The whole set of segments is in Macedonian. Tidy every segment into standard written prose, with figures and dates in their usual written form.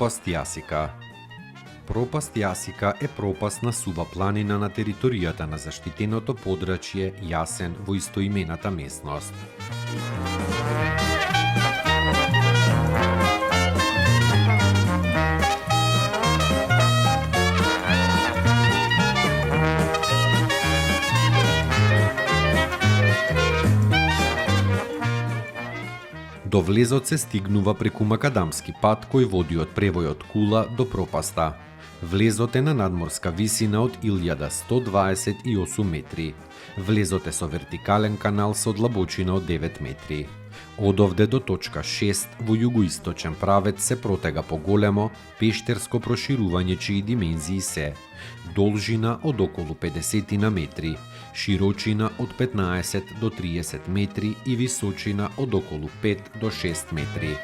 Пропаст Јасика. Пропаст Јасика е пропасна сува планина на територијата на заштитеното подрачје Јасен во истоимената местност. До влезот се стигнува преку макадамски пат кој води од превојот Кула до пропаста. Влезот е на надморска висина од 1128 метри. Влезот е со вертикален канал со длабочина од 9 метри. Одовде до точка 6 во југоисточен правец се протега поголемо пештерско проширување чии димензии се должина од околу 50 на метри, широчина од 15 до 30 метри и височина од околу 5 до 6 метри.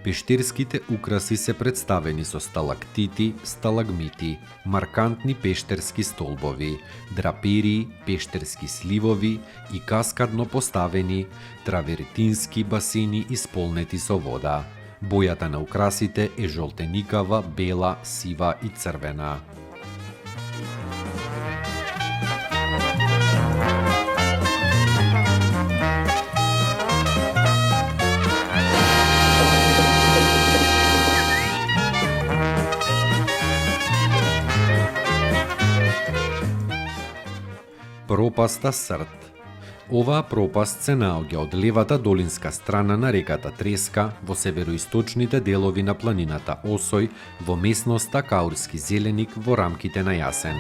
Пештерските украси се представени со сталактити, сталагмити, маркантни пештерски столбови, драперии, пештерски сливови и каскадно поставени травертински басени исполнети со вода. Бојата на украсите е жолтеникава, бела, сива и црвена. Пропаста Срт. Оваа пропаст се наоѓа од левата долинска страна на реката Треска во североисточните делови на планината Осој во местноста Каурски зеленик во рамките на Јасен.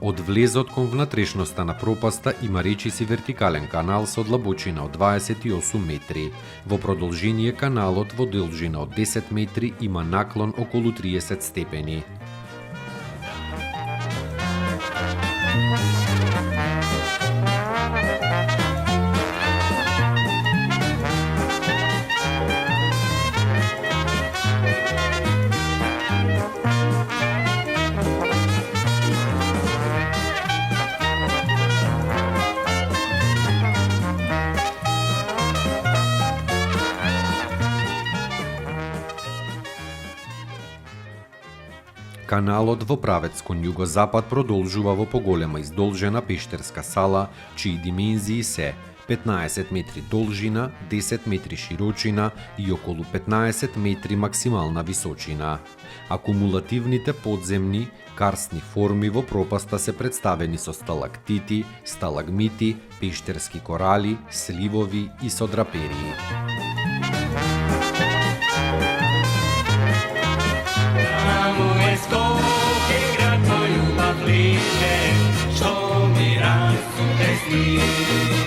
Од влезот кон внатрешноста на пропаста има речиси вертикален канал со длабочина од 28 метри. Во продолжение каналот во должина од 10 метри има наклон околу 30 степени. Каналот во правец кон југозапад продолжува во поголема издолжена пештерска сала, чии димензии се 15 метри должина, 10 метри широчина и околу 15 метри максимална височина. Акумулативните подземни карстни форми во пропаста се представени со сталактити, сталагмити, пештерски корали, сливови и со драперии. Što mi rastu te